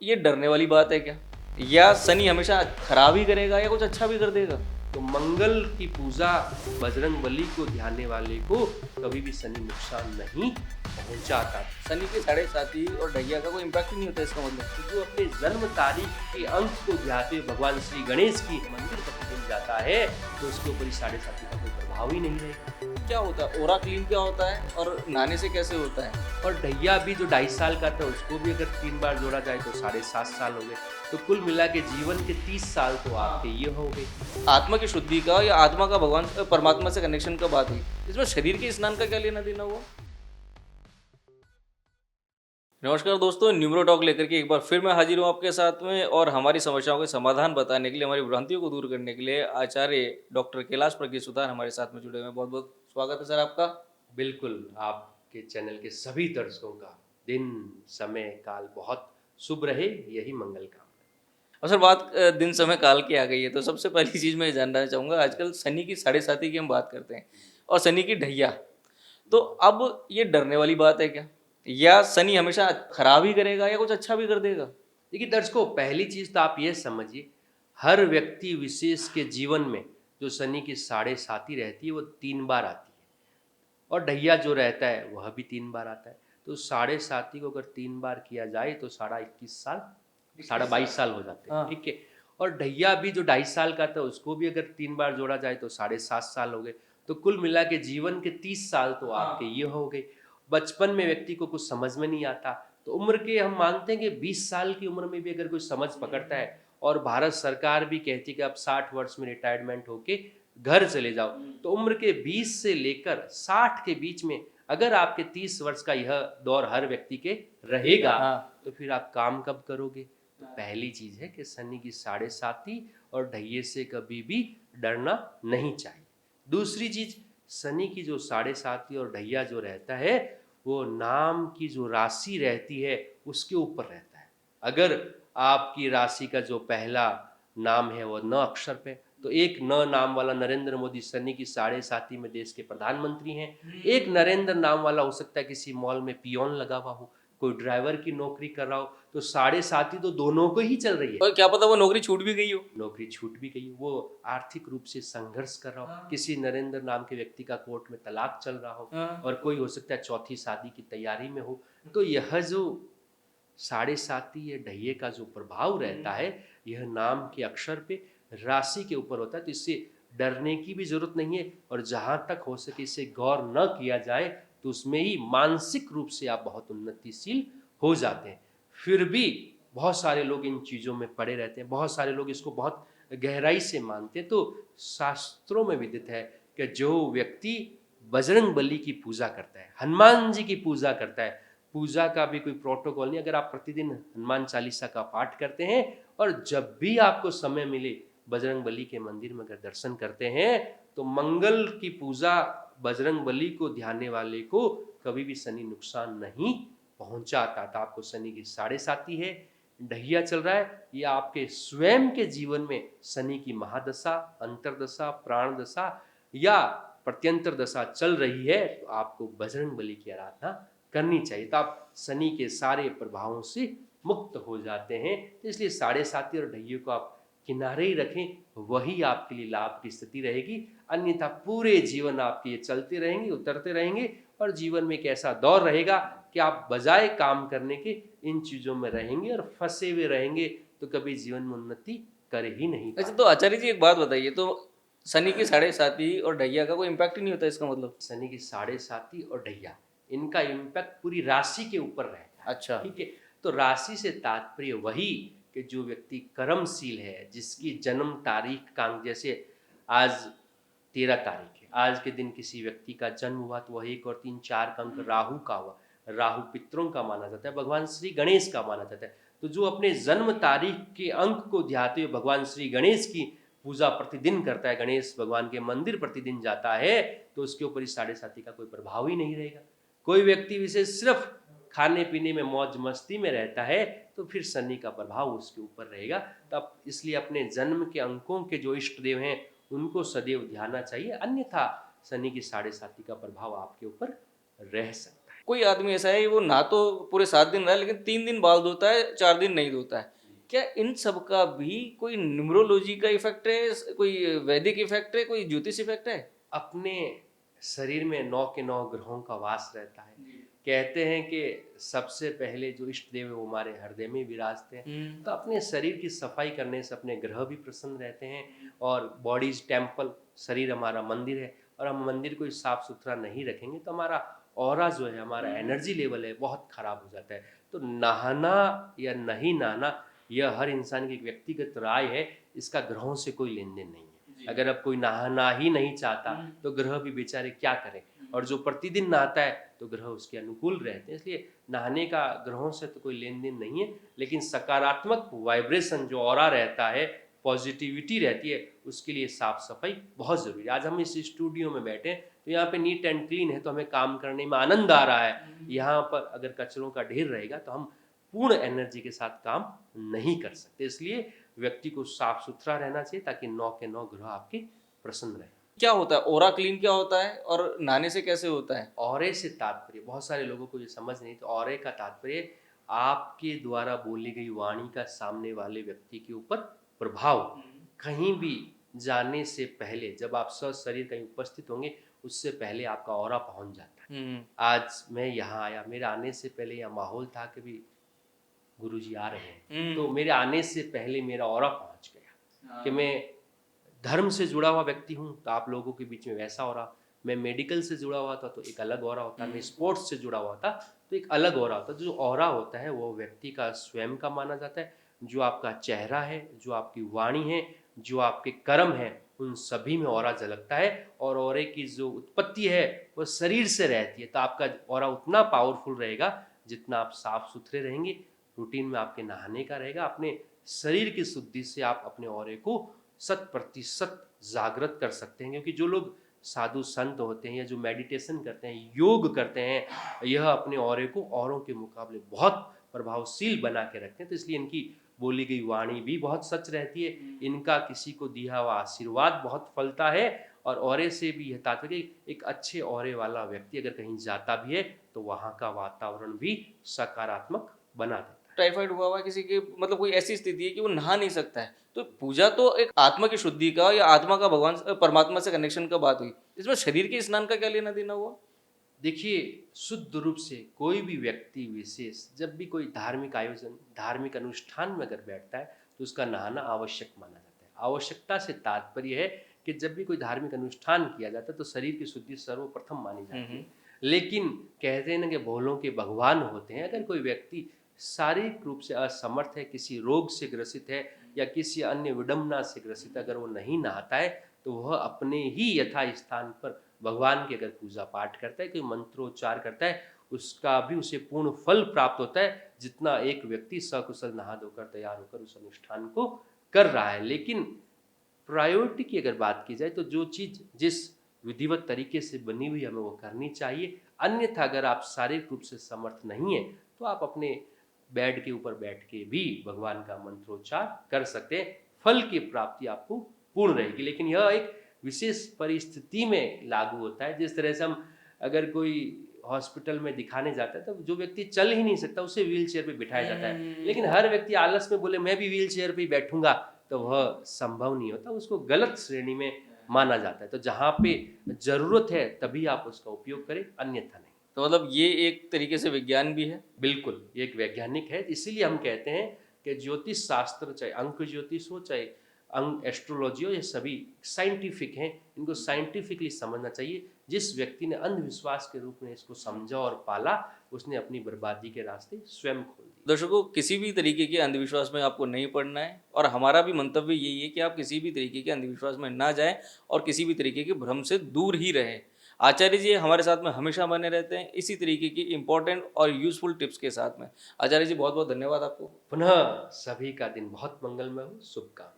ये डरने वाली बात है क्या? या शनि हमेशा खराब ही करेगा या कुछ अच्छा भी कर देगा? तो मंगल की पूजा बजरंग बली को ध्याने वाले को कभी भी शनि नुकसान नहीं पहुंचाता। शनि के साढ़े साथी और ढैया का कोई इम्पैक्ट ही नहीं होता इसका मतलब। तो जो अपने जन्म तारीख के अंक को ध्याते हुए भगवान श्री गणेश की मंदिर प्रतिदिन जाता है तो उसके ऊपर इस साढ़े साथी का कोई प्रभाव ही नहीं रहेगा। क्या होता है? ओरा क्लीन क्या होता है और नहाने से कैसे होता है? और ढैया भी जो 2.5 साल का था उसको भी अगर 3 बार जोड़ा जाए तो 7.5 साल हो गए। तो कुल मिला के जीवन के 30 साल तो आपके ये हो गए। आत्मा की शुद्धि का या आत्मा का भगवान परमात्मा से कनेक्शन का बात है, इसमें शरीर के स्नान का क्या लेना देना हुआ? नमस्कार दोस्तों, न्यूमरो टॉक लेकर के एक बार फिर मैं हाजिर हूँ आपके साथ में, और हमारी समस्याओं के समाधान बताने के लिए, हमारी भ्रांतियों को दूर करने के लिए आचार्य डॉक्टर कैलाश प्रज्ञ सुतार हमारे साथ में जुड़े हुए हैं। बहुत बहुत स्वागत है सर आपका। बिल्कुल, आपके चैनल के सभी दर्शकों का दिन समय काल बहुत शुभ रहे, यही मंगल कामना। और सर बात दिन समय काल की आ गई है, तो सबसे पहली चीज़ मैं जानना चाहूँगा, आजकल शनि की साढ़े साती की हम बात करते हैं और शनि की ढैया, तो अब ये डरने वाली बात है क्या? या शनि हमेशा खराब ही करेगा या कुछ अच्छा भी कर देगा? देखिए दर्शकों, पहली चीज तो आप ये समझिए, हर व्यक्ति विशेष के जीवन में जो शनि की साढ़े साती रहती है वो 3 बार आती है, और ढैया जो रहता है वह भी 3 बार आता है। तो साढ़े साती को अगर 3 बार किया जाए तो 21.5 साल, 22.5 साल हो जाते हैं। हाँ। ठीक है। और ढैया भी जो 2.5 साल का था उसको भी अगर 3 बार जोड़ा जाए तो 7.5 साल हो गए। तो कुल मिला के जीवन के 30 साल तो आपके ये हो गए। बचपन में व्यक्ति को कुछ समझ में नहीं आता, तो उम्र के हम मानते हैं कि 20 साल की उम्र में भी अगर कोई समझ पकड़ता है, और भारत सरकार भी कहती है कि आप 60 वर्ष में रिटायरमेंट होके घर चले जाओ, तो उम्र के 20 से लेकर 60 के बीच में अगर आपके 30 वर्ष का यह दौर हर व्यक्ति के रहेगा, हाँ। तो फिर आप काम कब करोगे? तो पहली चीज है कि शनि की साढ़े साती और ढैये से कभी भी डरना नहीं चाहिए। दूसरी चीज, शनि की जो साढ़े साती और ढैया जो रहता है वो नाम की जो राशि रहती है उसके ऊपर रहता है। अगर आपकी राशि का जो पहला नाम है वो न अक्षर पे, तो एक न नाम वाला नरेंद्र मोदी शनि की साढ़े साती में देश के प्रधानमंत्री हैं। एक नरेंद्र नाम वाला हो सकता है किसी मॉल में पियोन लगा हुआ हो, कोई ड्राइवर की नौकरी कर रहा हो, तो साढ़े साती तो दोनों को ही चल रही है। और क्या पता वो नौकरी छूट भी गई हो। नौकरी छूट भी गई, वो आर्थिक रूप से संघर्ष कर रहा हो, किसी नरेंद्र नाम के व्यक्ति का कोर्ट में तलाक चल रहा हो, हाँ। और कोई हो सकता है चौथी शादी की तैयारी में हो। तो यह जो साढ़े साती या ढैये का जो प्रभाव रहता है यह नाम के अक्षर पे राशि के ऊपर होता है, तो इससे डरने की भी जरूरत नहीं है। और जहां तक हो सके इसे गौर न किया जाए तो उसमें ही मानसिक रूप से आप बहुत उन्नतिशील हो जाते हैं। फिर भी बहुत सारे लोग इन चीज़ों में पड़े रहते हैं, बहुत सारे लोग इसको बहुत गहराई से मानते हैं। तो शास्त्रों में विदित है कि जो व्यक्ति बजरंग बली की पूजा करता है, हनुमान जी की पूजा करता है, पूजा का भी कोई प्रोटोकॉल नहीं, अगर आप प्रतिदिन हनुमान चालीसा का पाठ करते हैं और जब भी आपको समय मिले बजरंग बली के मंदिर में अगर दर्शन करते हैं, तो मंगल की पूजा बजरंग बली को ध्याने वाले को कभी भी शनि नुकसान नहीं पहुंचाता। था आपको शनि की साढ़े साती है, ढैया चल रहा है, या आपके स्वयं के जीवन में शनि की महादशा, अंतरदशा, प्राण दशा या प्रत्यंतर दशा चल रही है, तो आपको बजरंग बली की आराधना करनी चाहिए, तो आप शनि के सारे प्रभावों से मुक्त हो जाते हैं। तो इसलिए साढ़े साती और ढैये को आप किनारे ही रखें, वही आपके लिए लाभ की स्थिति रहेगी। अन्यथा पूरे जीवन आपके ये चलते रहेंगे, उतरते रहेंगे, और जीवन में एक ऐसा दौर रहेगा कि आप बजाय काम करने के इन चीज़ों में रहेंगे और फंसे हुए रहेंगे, तो कभी जीवन में उन्नति कर ही नहीं अच्छा, पाएंगे। तो आचार्य जी एक बात बताइए, तो शनि की साढ़े साती और ढैया का कोई इम्पैक्ट ही नहीं होता इसका मतलब? शनि की साढ़े साती और ढैया, इनका इम्पैक्ट पूरी राशि के ऊपर रहता है। अच्छा। ठीक है। तो राशि से तात्पर्य वही कि जो व्यक्ति कर्मशील है, जिसकी जन्म तारीख का अंक, जैसे आज 13 तारीख है, आज के दिन किसी व्यक्ति का जन्म हुआ तो वह 1 और 3 4 का अंक राहु का हुआ। राहु पितरों का माना जाता है, भगवान श्री गणेश का माना जाता है। तो जो अपने जन्म तारीख के अंक को ध्याते हुए भगवान श्री गणेश की पूजा प्रतिदिन करता है, गणेश भगवान के मंदिर प्रतिदिन जाता है, तो उसके ऊपर इस साढ़े साती का कोई प्रभाव ही नहीं रहेगा। कोई व्यक्ति विशेष सिर्फ खाने पीने में मौज मस्ती में रहता है, तो फिर शनि का प्रभाव उसके ऊपर रहेगा। तब इसलिए अपने जन्म के अंकों के जो इष्ट देव हैं उनको सदैव ध्याना चाहिए, अन्यथा शनि की साढ़े साती का प्रभाव आपके ऊपर रह सकता है। कोई आदमी ऐसा है वो ना तो पूरे 7 दिन रहा है लेकिन 3 दिन बाल धोता है, 4 दिन नहीं धोता है। क्या इन सब का भी कोई न्यूमरोलॉजी का इफेक्ट है, कोई वैदिक इफेक्ट है, कोई ज्योतिष इफेक्ट है? अपने शरीर में 9 के 9 ग्रहों का वास रहता है। कहते हैं कि सबसे पहले जो इष्ट देव है वो हमारे हृदय में विराजते हैं। तो अपने शरीर की सफाई करने से अपने ग्रह भी प्रसन्न रहते हैं और बॉडीज टेम्पल, शरीर हमारा मंदिर है, और हम मंदिर को साफ सुथरा नहीं रखेंगे तो हमारा ऑरा जो है, हमारा एनर्जी लेवल है, बहुत खराब हो जाता है। तो नहाना या नहीं नहाना यह हर इंसान की एक व्यक्तिगत राय है, इसका ग्रहों से कोई लेन देन नहीं है। अगर अब कोई नहाना ही नहीं चाहता तो ग्रह भी बेचारे क्या करें, और जो प्रतिदिन नहाता है तो ग्रह उसके अनुकूल रहते हैं। इसलिए नहाने का ग्रहों से तो कोई लेन देन नहीं है, लेकिन सकारात्मक वाइब्रेशन जो ऑरा रहता है, पॉजिटिविटी रहती है, उसके लिए साफ सफाई बहुत ज़रूरी है। आज हम इस स्टूडियो में बैठे हैं तो यहाँ पे नीट एंड क्लीन है तो हमें काम करने में आनंद आ रहा है। यहाँ पर अगर कचरों का ढेर रहेगा तो हम पूर्ण एनर्जी के साथ काम नहीं कर सकते। इसलिए व्यक्ति को साफ सुथरा रहना चाहिए ताकि 9 के 9 ग्रह आपके प्रसन्न रहे। क्या होता है ओरा क्लीन, क्या होता है और नहाने से कैसे होता है? ऑरे से तात्पर्य, बहुत सारे लोगों को ये समझ नहीं, तो ऑरे का तात्पर्य आपके द्वारा बोली गई वाणी का सामने वाले व्यक्ति के ऊपर प्रभाव। कहीं भी जाने से पहले जब आप शरीर कहीं उपस्थित होंगे उससे पहले आपका ऑरा पहुंच जाता है। आज मैं यहाँ आया, मेरे आने से पहले यह माहौल था कि भी गुरुजी आ रहे हैं, तो मेरे आने से पहले मेरा ऑरा पहुंच गया कि मैं धर्म से जुड़ा हुआ व्यक्ति हूँ तो आप लोगों के बीच में वैसा हो रहा, मैं मेडिकल से जुड़ा हुआ था तो एक अलग ऑरा होता, मैं स्पोर्ट्स से जुड़ा हुआ था तो एक अलग ऑरा होता। जो ऑरा होता है वो व्यक्ति का स्वयं का माना जाता है। जो आपका चेहरा है, जो आपकी वाणी है, जो आपके कर्म है, उन सभी में ऑरा झलकता है। और ऑरे की जो उत्पत्ति है वो शरीर से रहती है। तो आपका ऑरा उतना पावरफुल रहेगा जितना आप साफ सुथरे रहेंगे, रूटीन में आपके नहाने का रहेगा। अपने शरीर की शुद्धि से आप अपने ऑरे को 100% जागृत कर सकते हैं। क्योंकि जो लोग साधु संत होते हैं या जो मेडिटेशन करते हैं, योग करते हैं, यह अपने ऑरे को औरों के मुकाबले बहुत प्रभावशील बना के रखते हैं। तो इसलिए इनकी बोली गई वाणी भी बहुत सच रहती है, इनका किसी को दिया हुआ आशीर्वाद बहुत फलता है। और ऑरे से भी यह तात्पर्य, एक अच्छे ऑरे वाला व्यक्ति अगर कहीं जाता भी है तो वहाँ का वातावरण भी सकारात्मक बना देता है। टाइफाइड हुआ हुआ किसी के, मतलब कोई ऐसी स्थिति है कि वो नहा नहीं सकता है, तो पूजा तो एक आत्मा की शुद्धि का या आत्मा का भगवान परमात्मा से कनेक्शन का बात हुई, इसमें शरीर के स्नान का क्या लेना देना हुआ? देखिए, शुद्ध रूप से कोई भी व्यक्ति विशेष जब भी कोई धार्मिक आयोजन, धार्मिक अनुष्ठान में अगर बैठता है तो उसका नहाना आवश्यक माना जाता है। आवश्यकता से तात्पर्य है कि जब भी कोई धार्मिक अनुष्ठान किया जाता है तो शरीर की शुद्धि सर्वप्रथम मानी जाती है। लेकिन कहते हैं ना कि भोलों के भगवान होते हैं। अगर कोई व्यक्ति शारीरिक रूप से असमर्थ है, किसी रोग से ग्रसित है या किसी अन्य विडंबना से ग्रसित, अगर वो नहीं नहाता है तो वह अपने ही यथा स्थान पर भगवान की अगर पूजा पाठ करता है, कोई मंत्रोच्चार करता है, उसका भी उसे पूर्ण फल प्राप्त होता है जितना एक व्यक्ति सकुशल नहा धोकर तैयार होकर उस अनुष्ठान को कर रहा है। लेकिन प्रायोरिटी की अगर बात की जाए तो जो चीज़ जिस विधिवत तरीके से बनी हुई हमें वो करनी चाहिए। अन्यथा अगर आप शारीरिक रूप से समर्थ नहीं है तो आप अपने बेड के ऊपर बैठ के भी भगवान का मंत्रोच्चार कर सकते हैं, फल की प्राप्ति आपको पूर्ण रहेगी। लेकिन यह एक विशेष परिस्थिति में लागू होता है। जिस तरह से हम अगर कोई हॉस्पिटल में दिखाने जाता है तो जो व्यक्ति चल ही नहीं सकता उसे व्हील चेयर पर बिठाया जाता है, लेकिन हर व्यक्ति आलस में बोले मैं भी व्हील चेयर पर ही बैठूंगा तो वह संभव नहीं होता, उसको गलत श्रेणी में माना जाता है। तो जहाँ पे जरूरत है तभी आप उसका उपयोग करें, अन्यथा नहीं। तो मतलब ये एक तरीके से विज्ञान भी है। बिल्कुल, ये एक वैज्ञानिक है। इसीलिए हम कहते हैं कि ज्योतिष शास्त्र, चाहे अंक ज्योतिष हो, चाहे अंक एस्ट्रोलॉजी हो, ये सभी साइंटिफिक हैं। इनको साइंटिफिकली समझना चाहिए। जिस व्यक्ति ने अंधविश्वास के रूप में इसको समझा और पाला, उसने अपनी बर्बादी के रास्ते स्वयं खोल दिए। दर्शकों, किसी भी तरीके के अंधविश्वास में आपको नहीं पड़ना है, और हमारा भी मंतव्य यही है कि आप किसी भी तरीके के अंधविश्वास में ना जाएं और किसी भी तरीके के भ्रम से दूर ही रहें। आचार्य जी हमारे साथ में हमेशा बने रहते हैं इसी तरीके की इंपॉर्टेंट और यूजफुल टिप्स के साथ में। आचार्य जी बहुत बहुत धन्यवाद आपको। पुनः सभी का दिन बहुत मंगलमय हो, शुभकामनाएं।